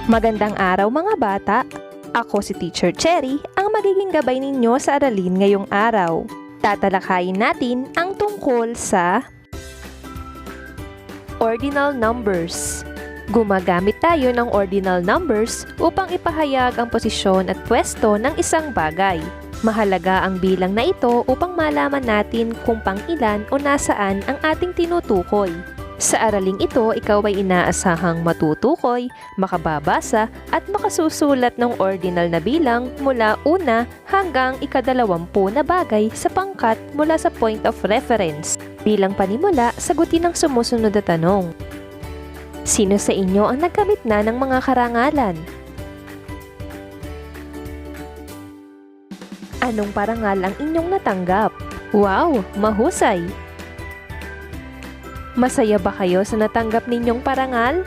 Magandang araw mga bata! Ako si Teacher Cherry, ang magiging gabay ninyo sa aralin ngayong araw. Tatalakayin natin ang tungkol sa Ordinal Numbers. Gumagamit tayo ng ordinal numbers upang ipahayag ang posisyon at pwesto ng isang bagay. Mahalaga ang bilang na ito upang malaman natin kung pang-ilan o nasaan ang ating tinutukoy. Sa araling ito, ikaw ay inaasahang matutukoy, makababasa at makasusulat ng ordinal na bilang mula una hanggang ika-20 na bagay sa pangkat mula sa point of reference. Bilang panimula, sagutin ang sumusunod na tanong. Sino sa inyo ang nagkamit na ng mga karangalan? Anong parangal ang inyong natanggap? Wow! Mahusay! Masaya ba kayo sa natanggap ninyong parangal?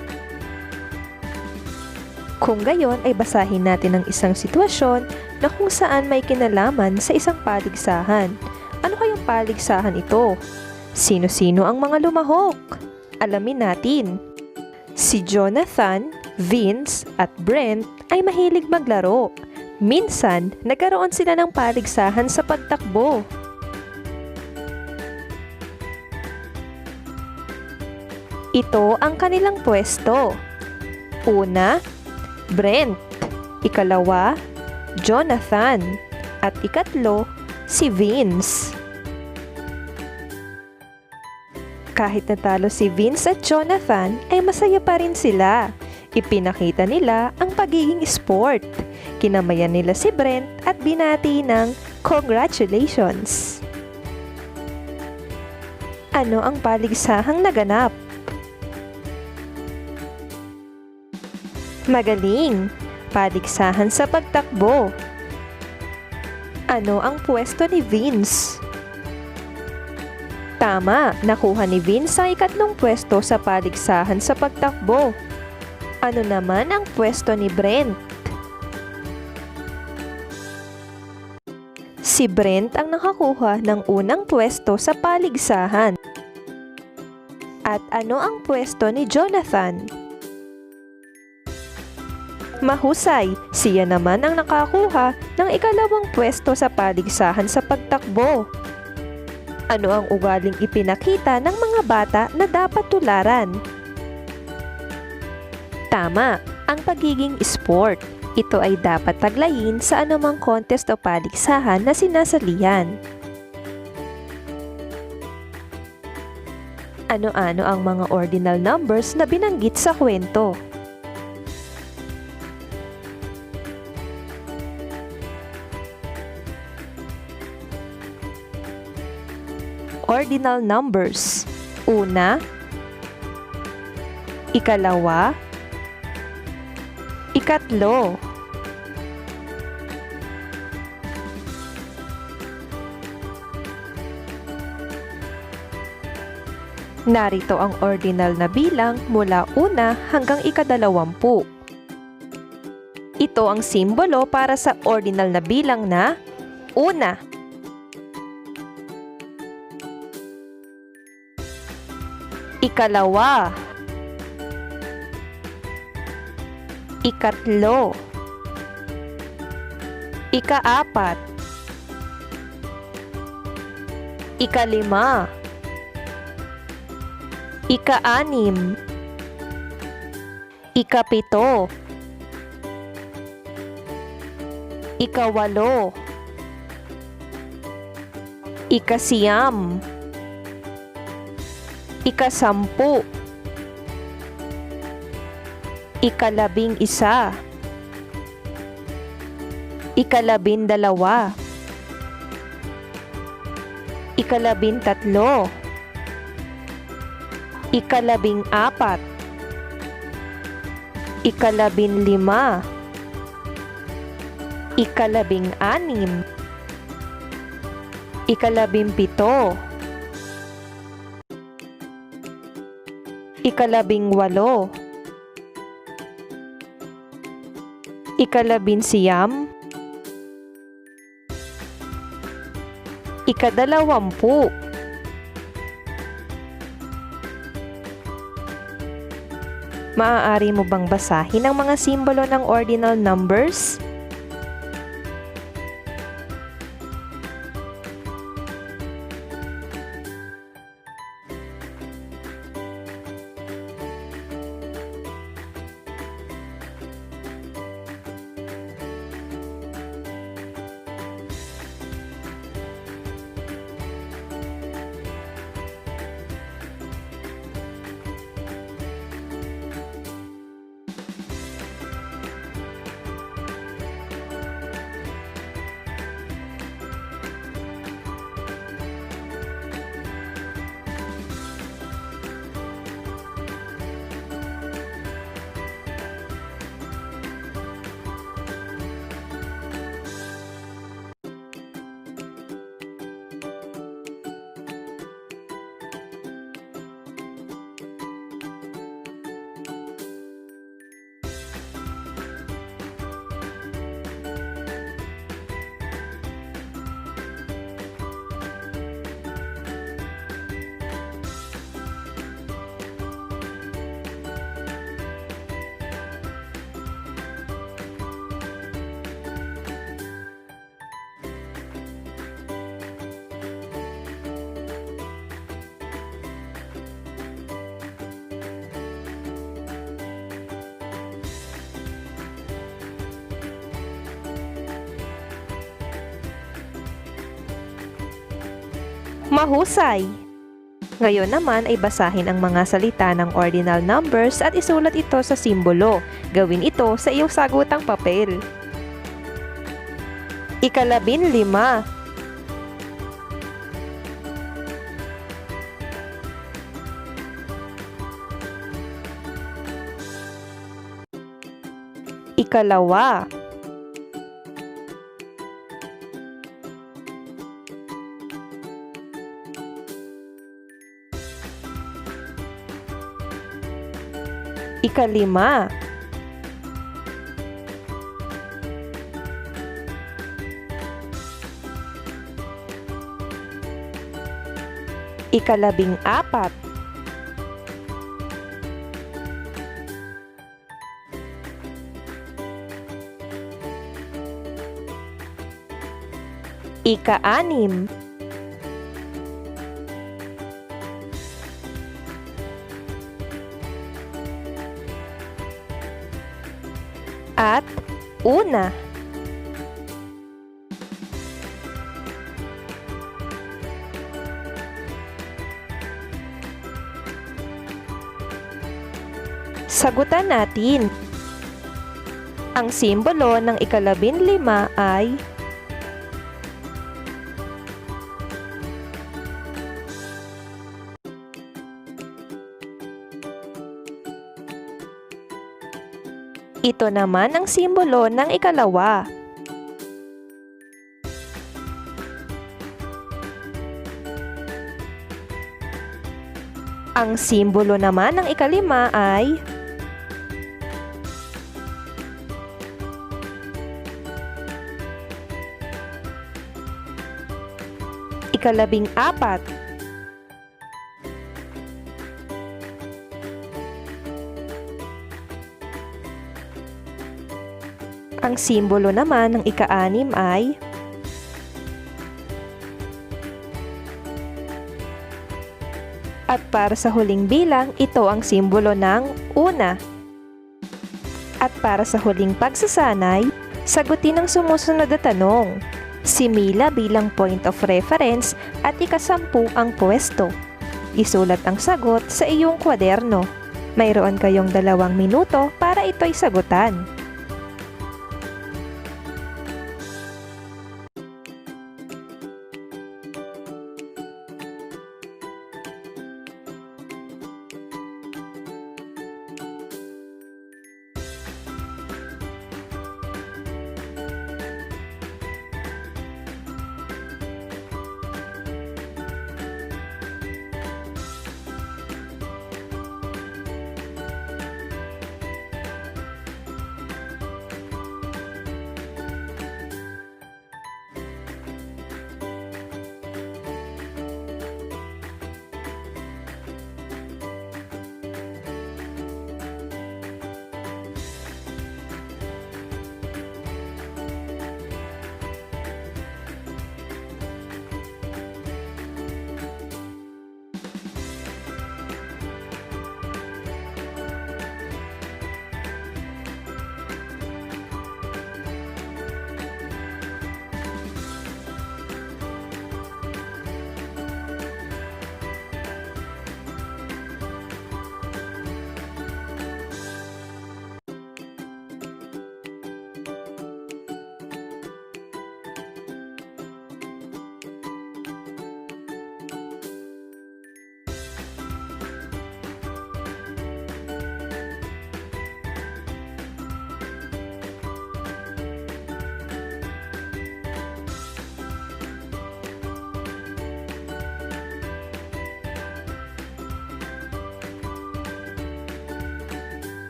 Kung gayon ay basahin natin ang isang sitwasyon na kung saan may kinalaman sa isang paligsahan. Ano kayang paligsahan ito? Sino-sino ang mga lumahok? Alamin natin. Si Jonathan, Vince at Brent ay mahilig maglaro. Minsan, nagkaroon sila ng paligsahan sa pagtakbo. Ito ang kanilang pwesto. Una, Brent. Ikalawa, Jonathan. At ikatlo, si Vince. Kahit natalo si Vince at Jonathan, ay masaya pa rin sila. Ipinakita nila ang pagiging sport. Kinamayan nila si Brent at binati ng congratulations. Ano ang paligsahang naganap? Magaling! Paligsahan sa pagtakbo. Ano ang pwesto ni Vince? Tama! Nakuha ni Vince ang ikatlong pwesto sa paligsahan sa pagtakbo. Ano naman ang pwesto ni Brent? Si Brent ang nakakuha ng unang pwesto sa paligsahan. At ano ang pwesto ni Jonathan? Mahusay, siya naman ang nakakuha ng ikalawang pwesto sa paligsahan sa pagtakbo. Ano ang ugaling ipinakita ng mga bata na dapat tularan? Tama, ang pagiging sport. Ito ay dapat taglayin sa anumang contest o paligsahan na sinasalihan. Ano-ano ang mga ordinal numbers na binanggit sa kwento? Ordinal numbers. Una, ikalawa, ikatlo. Narito ang ordinal na bilang mula una hanggang ika-20. Ito ang simbolo para sa ordinal na bilang na una. Ikalawa, ikatlo, ikaapat, ikalima, ikaanim, ikapito, ikawalo, ikasiyam, ika-10, ika-11, ika-12, ika-13, ika-14, ika-15, ika-16, ika-17, ika-18, ika-19, ika-20, Maaari mo bang basahin ang mga simbolo ng ordinal numbers? Mahusay! Ngayon naman ay basahin ang mga salita ng ordinal numbers at isulat ito sa simbolo. Gawin ito sa iyong sagutang papel. 15. Ikalawa. 5. 14. 16. At 1. Sagutan natin. Ang simbolo ng 15 ay ito naman ang simbolo ng ikalawa. Ang simbolo naman ng ikalima ay ikalabing-apat. Ang simbolo naman ng ika-anim ay at para sa huling bilang, ito ang simbolo ng una. At para sa huling pagsasanay, sagutin ang sumusunod na tanong. Si Mila bilang point of reference at ika-10 ang pwesto. Isulat ang sagot sa iyong kwaderno. Mayroon kayong 2 minuto para ito'y sagutan.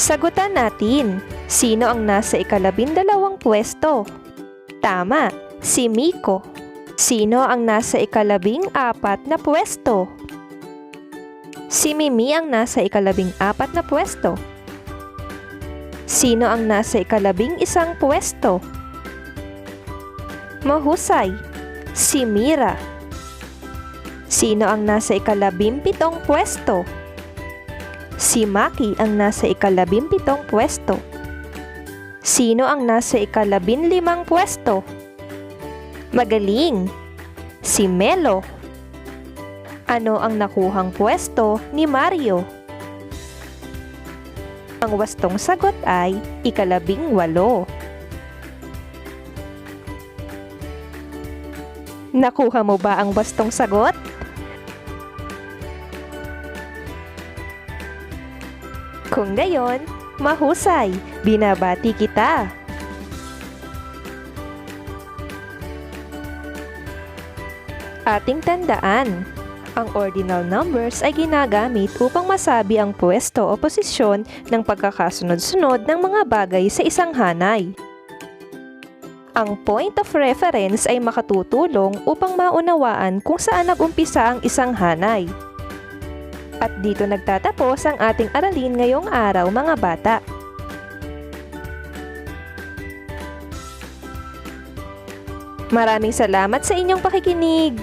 Sagutan natin, sino ang nasa ika-12 pwesto? Tama, si Miko. Sino ang nasa ika-14 na pwesto? Si Mimi ang nasa ika-14 na pwesto. Sino ang nasa ika-11 pwesto? Mahusay, si Mira. Sino ang nasa ika-17 pwesto? Si Maki ang nasa ika-17 pwesto. Sino ang nasa ika-15 pwesto? Magaling! Si Melo. Ano ang nakuhang pwesto ni Mario? Ang wastong sagot ay ika-18. Nakuha mo ba ang wastong sagot? Kung gayon, mahusay, binabati kita! Ating tandaan, ang ordinal numbers ay ginagamit upang masabi ang pwesto o posisyon ng pagkakasunod-sunod ng mga bagay sa isang hanay. Ang point of reference ay makatutulong upang maunawaan kung saan nag-umpisa ang isang hanay. At dito nagtatapos ang ating aralin ngayong araw, mga bata. Maraming salamat sa inyong pakikinig!